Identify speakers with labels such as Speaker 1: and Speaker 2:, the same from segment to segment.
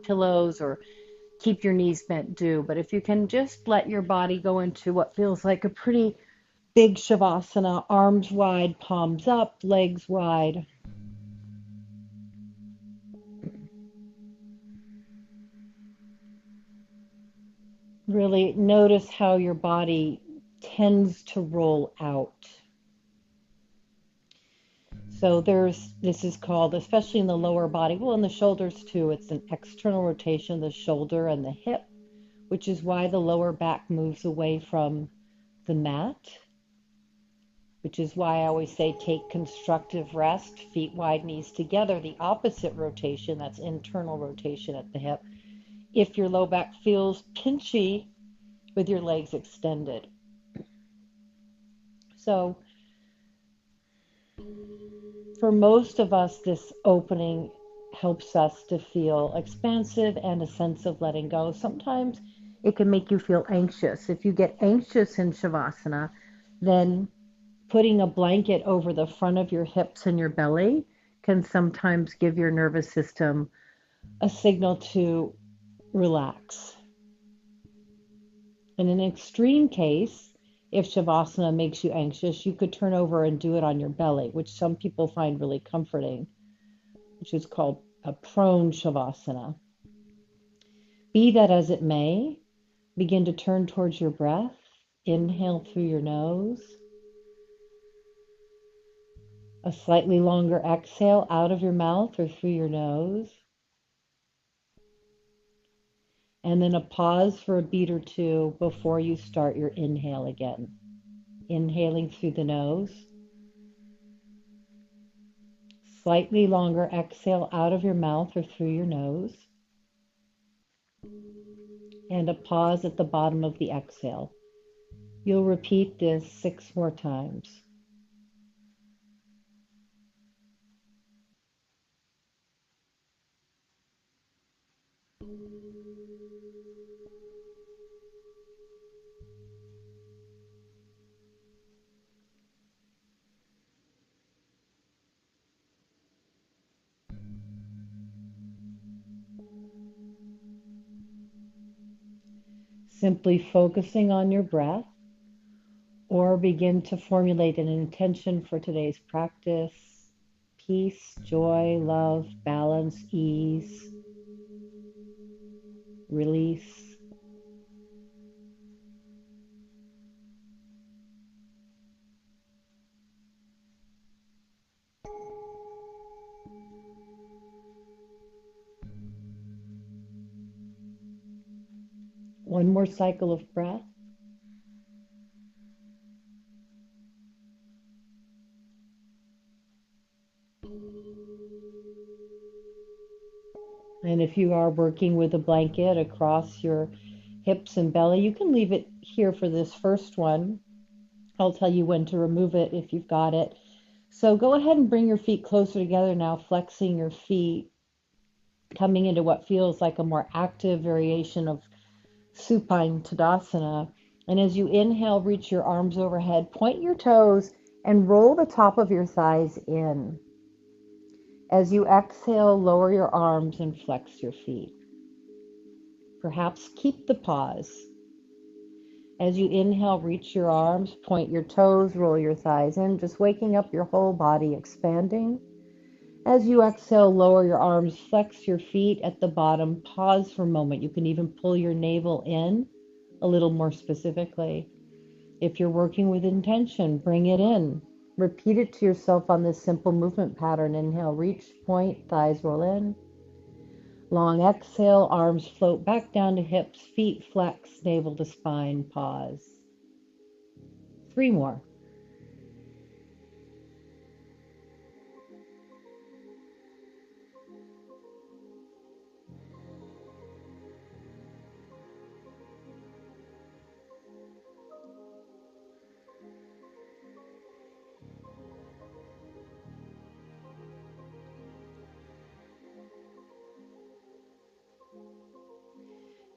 Speaker 1: pillows or keep your knees bent, do. But if you can just let your body go into what feels like a pretty big shavasana, arms wide, palms up, legs wide. Really notice how your body tends to roll out. So this is called, especially in the lower body, well, in the shoulders too, it's an external rotation of the shoulder and the hip, which is why the lower back moves away from the mat, which is why I always say take constructive rest, feet wide, knees together, the opposite rotation, that's internal rotation at the hip. If your low back feels pinchy with your legs extended. So for most of us, this opening helps us to feel expansive and a sense of letting go. Sometimes it can make you feel anxious. If you get anxious in Shavasana, then putting a blanket over the front of your hips and your belly can sometimes give your nervous system a signal to relax. In an extreme case, if Shavasana makes you anxious, you could turn over and do it on your belly, which some people find really comforting, which is called a prone Shavasana. Be that as it may, begin to turn towards your breath. Inhale through your nose. A slightly longer exhale out of your mouth or through your nose. And then a pause for a beat or two before you start your inhale again. Inhaling through the nose. Slightly longer exhale out of your mouth or through your nose. And a pause at the bottom of the exhale. You'll repeat this 6 more times. Simply focusing on your breath, or begin to formulate an intention for today's practice: peace, joy, love, balance, ease, release. One more cycle of breath. And if you are working with a blanket across your hips and belly, you can leave it here for this first one. I'll tell you when to remove it if you've got it. So go ahead and bring your feet closer together now, flexing your feet, coming into what feels like a more active variation of supine Tadasana. And as you inhale, reach your arms overhead, point your toes, and roll the top of your thighs in. As you exhale, lower your arms and flex your feet. Perhaps keep the pause. As you inhale, reach your arms, point your toes, roll your thighs in, just waking up your whole body, expanding. As you exhale, lower your arms, flex your feet at the bottom, pause for a moment. You can even pull your navel in a little more specifically. If you're working with intention, bring it in. Repeat it to yourself on this simple movement pattern. Inhale, reach, point, thighs roll in. Long exhale, arms float back down to hips, feet flex, navel to spine, pause. 3 more.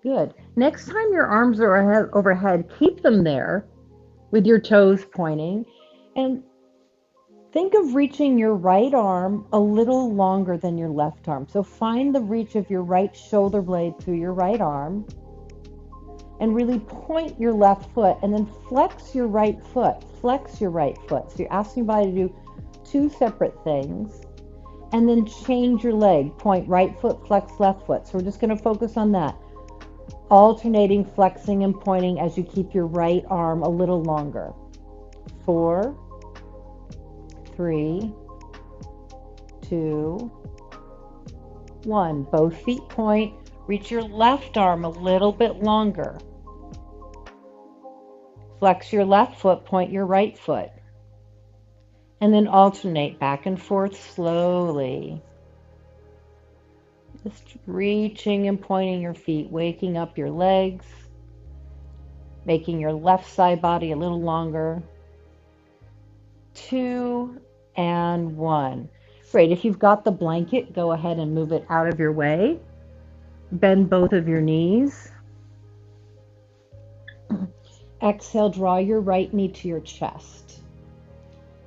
Speaker 1: Good. Next time your arms are overhead, keep them there with your toes pointing. And Think of reaching your right arm a little longer than your left arm. So find the reach of your right shoulder blade through your right arm and really point your left foot and then flex your right foot. Flex your right foot. So you're asking your body to do two separate things. And then change your leg. Point right foot, flex left foot. So we're just going to focus on that. Alternating flexing and pointing as you keep your right arm a little longer. 4, 3, 2, 1. Both feet point. Reach your left arm a little bit longer. Flex your left foot, point your right foot. And then alternate back and forth slowly. Just reaching and pointing your feet, waking up your legs, making your left side body a little longer. 2 and 1. Great. If you've got the blanket, go ahead and move it out of your way. Bend both of your knees. Exhale, draw your right knee to your chest.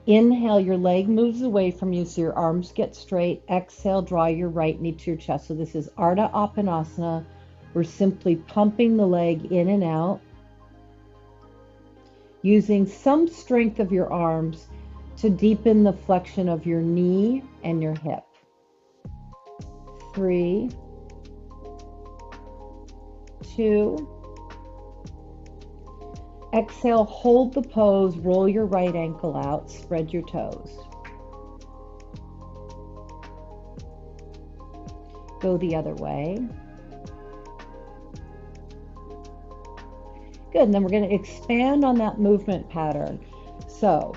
Speaker 1: Inhale, your leg moves away from you so your arms get straight. Exhale, draw your right knee to your chest. So this is Ardha Apanasana. We're simply pumping the leg in and out, using some strength of your arms to deepen the flexion of your knee and your hip. 3, 2. Exhale, hold the pose, roll your right ankle out, spread your toes. Go the other way. Good, and then we're going to expand on that movement pattern. So,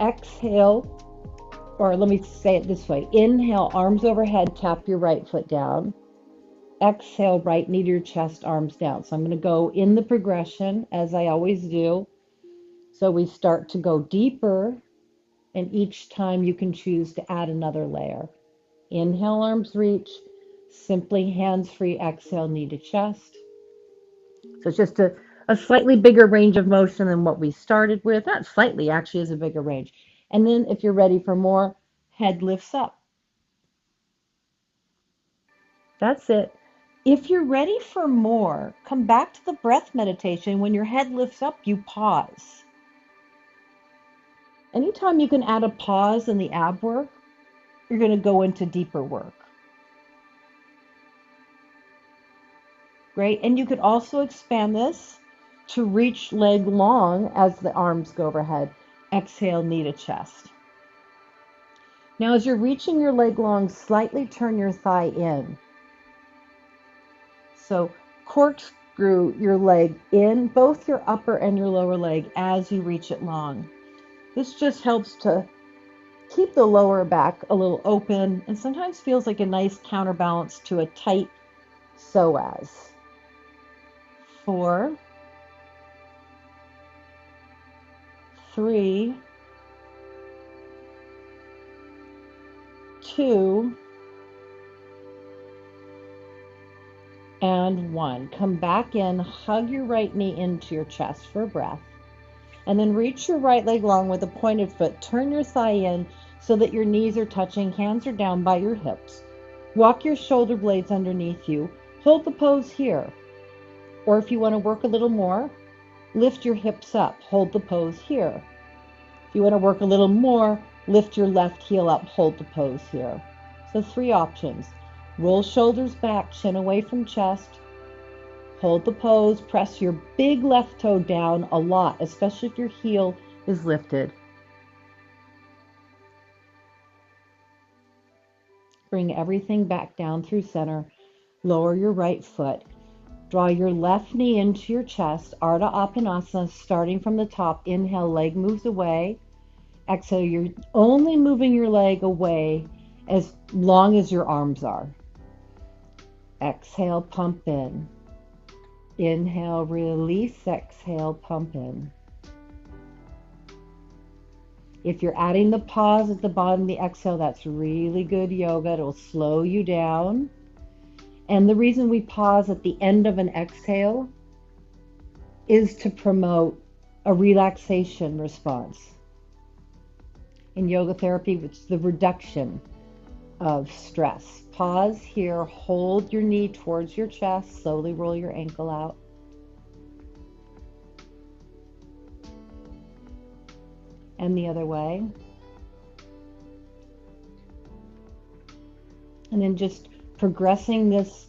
Speaker 1: exhale, or let me say it this way. Inhale, arms overhead, tap your right foot down. Exhale, right knee to your chest, arms down. So I'm going to go in the progression as I always do. So we start to go deeper, and each time you can choose to add another layer. Inhale, arms reach. Simply hands free, exhale, knee to chest. So it's just a slightly bigger range of motion than what we started with. Not slightly, actually is a bigger range. And then if you're ready for more, head lifts up. That's it. If you're ready for more, come back to the breath meditation. When your head lifts up, you pause. Anytime you can add a pause in the ab work, you're going to go into deeper work. Great. And you could also expand this to reach leg long as the arms go overhead. Exhale, knee to chest. Now, as you're reaching your leg long, slightly turn your thigh in. So corkscrew your leg in, both your upper and your lower leg, as you reach it long. This just helps to keep the lower back a little open and sometimes feels like a nice counterbalance to a tight psoas. 4, 3, 2, and 1. Come back in, hug your right knee into your chest for a breath, and then reach your right leg long with a pointed foot. Turn your thigh in so that your knees are touching, hands are down by your hips. Walk your shoulder blades underneath you. Hold the pose here. Or if you want to work a little more, lift your hips up. Hold the pose here. If you want to work a little more, lift your left heel up. Hold the pose here. So 3 options. Roll shoulders back, chin away from chest. Hold the pose. Press your big left toe down a lot, especially if your heel is lifted. Bring everything back down through center. Lower your right foot. Draw your left knee into your chest. Ardha Apanasana, starting from the top. Inhale, leg moves away. Exhale, you're only moving your leg away as long as your arms are. Exhale, pump in. Inhale, release. Exhale, pump in. If you're adding the pause at the bottom of the exhale, that's really good yoga. It'll slow you down. And the reason we pause at the end of an exhale is to promote a relaxation response. in yoga therapy, which is the reduction of stress. Pause here, hold your knee towards your chest, slowly roll your ankle out. And the other way. And then just progressing this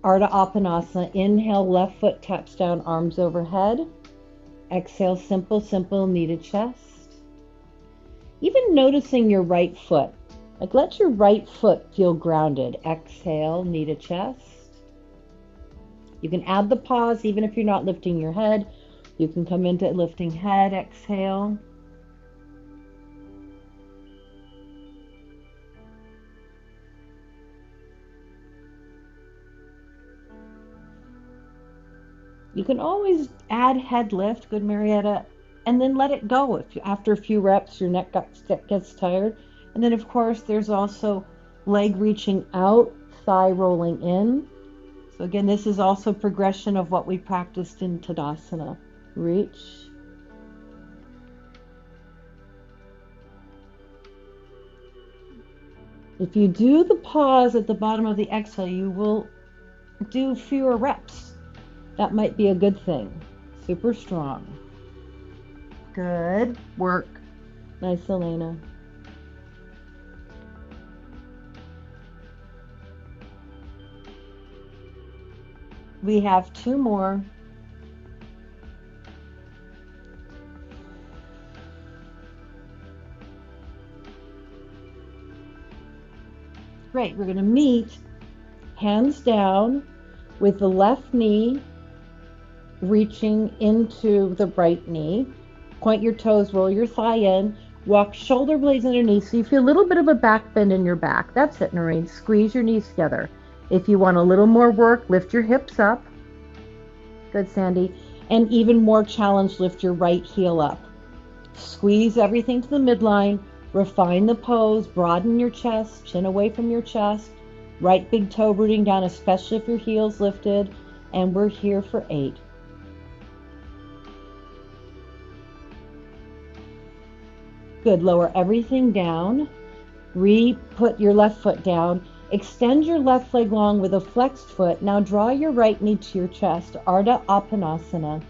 Speaker 1: Ardha Apanasana. Inhale, left foot taps down, arms overhead. Exhale, simple, simple, knee to chest. Even noticing your right foot. Like let your right foot feel grounded. Exhale, knee to chest. You can add the pause even if you're not lifting your head. You can come into lifting head, exhale. You can always add head lift, good Marietta, and then let it go. If after a few reps your neck gets tired. And then of course there's also leg reaching out, thigh rolling in. So again, this is also progression of what we practiced in Tadasana. Reach. If you do the pause at the bottom of the exhale, you will do fewer reps. That might be a good thing. Super strong. Good work. Nice, Elena. We have 2 more. Great. We're going to meet hands down with the left knee reaching into the right knee. Point your toes, roll your thigh in, walk shoulder blades underneath so you feel a little bit of a back bend in your back. That's it, Noreen. Squeeze your knees together. If you want a little more work, lift your hips up. Good, Sandy. And even more challenge, lift your right heel up. Squeeze everything to the midline. Refine the pose. Broaden your chest. Chin away from your chest. Right big toe rooting down, especially if your heel's lifted. And we're here for 8. Good. Lower everything down. Put your left foot down. Extend your left leg long with a flexed foot. Now draw your right knee to your chest. Ardha Apanasana.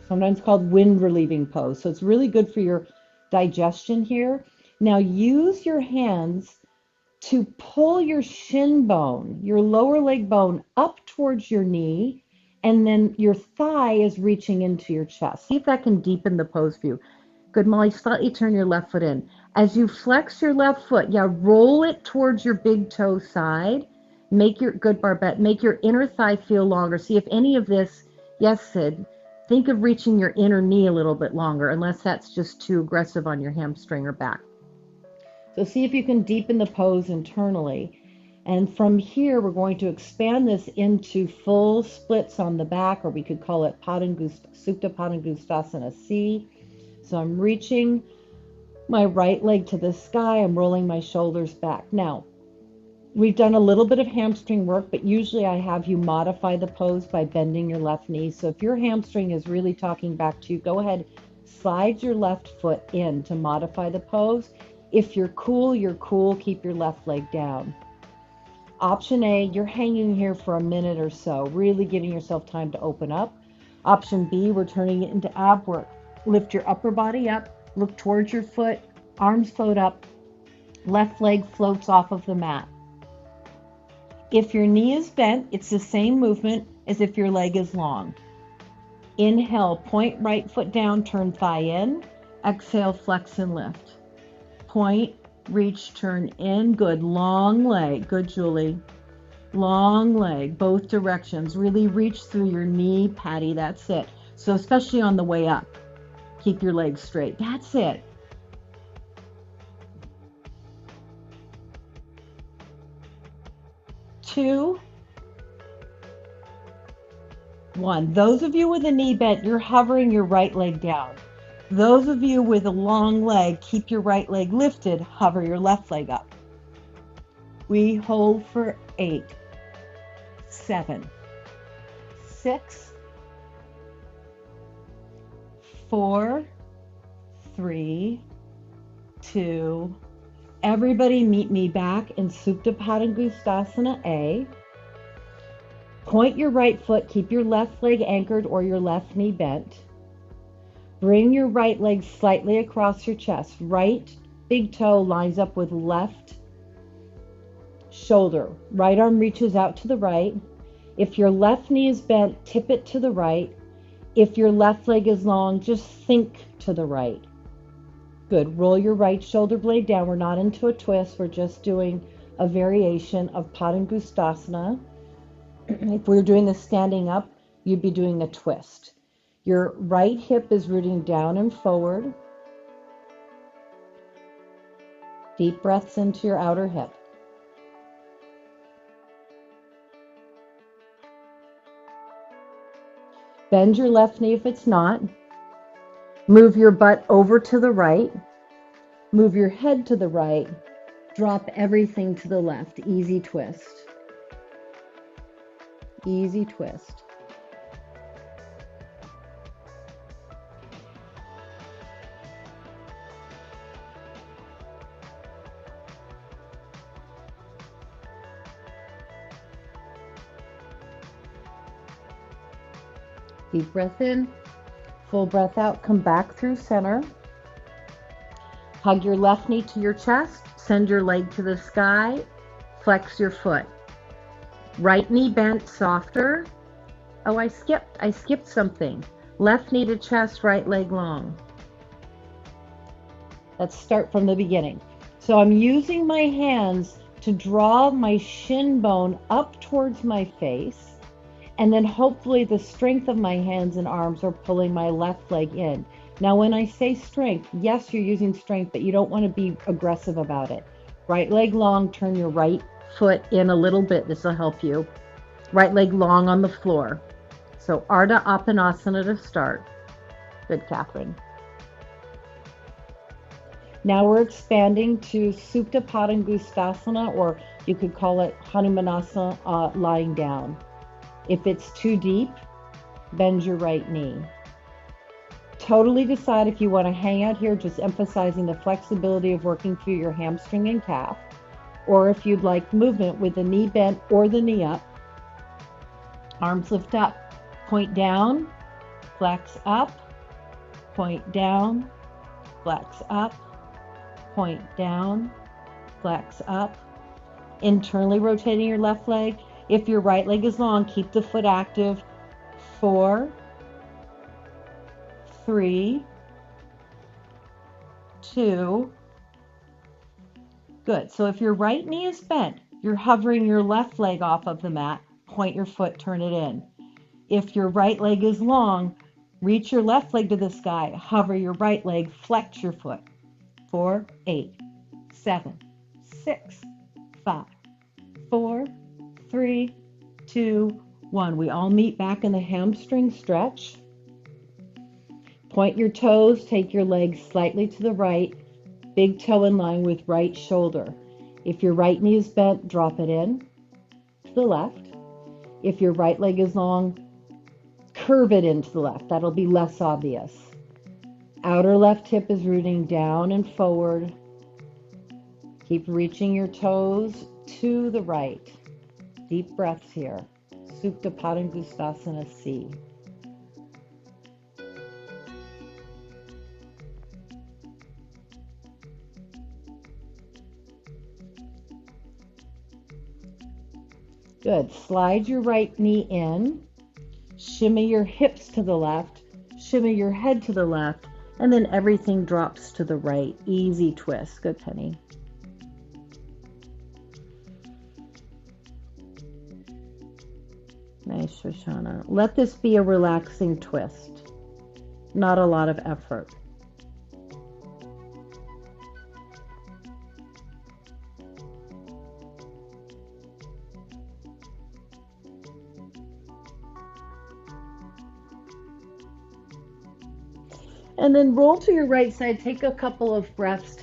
Speaker 1: Sometimes called wind relieving pose. So it's really good for your digestion here. Now use your hands to pull your shin bone, your lower leg bone, up towards your knee, and then your thigh is reaching into your chest. See if that can deepen the pose for you. Good, Molly, slightly turn your left foot in. As you flex your left foot, roll it towards your big toe side. Make your, good Barbette, make your inner thigh feel longer. See if any of this, yes, Sid, think of reaching your inner knee a little bit longer, unless that's just too aggressive on your hamstring or back. So see if you can deepen the pose internally. And from here, we're going to expand this into full splits on the back, or we could call it Supta Padangustasana C. So I'm reaching my right leg to the sky. I'm rolling my shoulders back. Now, we've done a little bit of hamstring work, but usually I have you modify the pose by bending your left knee. So if your hamstring is really talking back to you, go ahead, slide your left foot in to modify the pose. If you're cool, you're cool. Keep your left leg down. Option A, you're hanging here for a minute or so, really giving yourself time to open up. Option B, we're turning it into ab work. Lift your upper body up, look towards your foot, arms float up, left leg floats off of the mat. If your knee is bent, it's the same movement as if your leg is long. Inhale, point right foot down, turn thigh in. Exhale, flex and lift. Point, reach, turn in. Good, long leg. Good, Julie. Long leg, both directions. Really reach through your knee, Patty. That's it. So especially on the way up, keep your legs straight. That's it. Two, one. Those of you with a knee bent, you're hovering your right leg down. Those of you with a long leg, keep your right leg lifted, hover your left leg up. We hold for 8, 7, 6, 4, 3, 2. Everybody meet me back in Supta Padangusthasana A. Point your right foot, keep your left leg anchored or your left knee bent. Bring your right leg slightly across your chest. Right big toe lines up with left shoulder. Right arm reaches out to the right. If your left knee is bent, tip it to the right. If your left leg is long, just think to the right. Good. Roll your right shoulder blade down. We're not into a twist. We're just doing a variation of Padangusthasana. If we were doing this standing up, you'd be doing a twist. Your right hip is rooting down and forward. Deep breaths into your outer hip. Bend your left knee if it's not. Move your butt over to the right. Move your head to the right. Drop everything to the left. Easy twist. Easy twist. Deep breath in, full breath out, come back through center. Hug your left knee to your chest, send your leg to the sky, flex your foot. Right knee bent, softer. Oh, I skipped something. Left knee to chest, right leg long. Let's start from the beginning. So I'm using my hands to draw my shin bone up towards my face. And then hopefully the strength of my hands and arms are pulling my left leg in. Now, when I say strength, yes, you're using strength, but you don't want to be aggressive about it. Right leg long, turn your right foot in a little bit. This will help you. Right leg long on the floor. So Ardha Apanasana to start. Good, Catherine. Now we're expanding to Supta Padangusthasana, or you could call it Hanumanasana, lying down. If it's too deep, bend your right knee. Totally decide if you want to hang out here, just emphasizing the flexibility of working through your hamstring and calf, or if you'd like movement with the knee bent or the knee up. Arms lift up, point down, flex up, point down, flex up, point down, flex up. Internally rotating your left leg. If your right leg is long, keep the foot active. 4, 3, 2. Good. So if your right knee is bent, you're hovering your left leg off of the mat. Point your foot, turn it in. If your right leg is long, reach your left leg to the sky. Hover your right leg, flex your foot. 4, 8, 7, 6, 5, 4, 3, 2, 1. We all meet back in the hamstring stretch. Point your toes, take your legs slightly to the right, big toe in line with right shoulder. If your right knee is bent, drop it in to the left. If your right leg is long, curve it into the left. That'll be less obvious. Outer left hip is rooting down and forward. Keep reaching your toes to the right. Deep breaths here. Supta Padangusthasana C. Good. Slide your right knee in. Shimmy your hips to the left. Shimmy your head to the left. And then everything drops to the right. Easy twist. Good, Penny. Nice, Shoshana. Let this be a relaxing twist. Not a lot of effort. And then roll to your right side. Take a couple of breaths. Take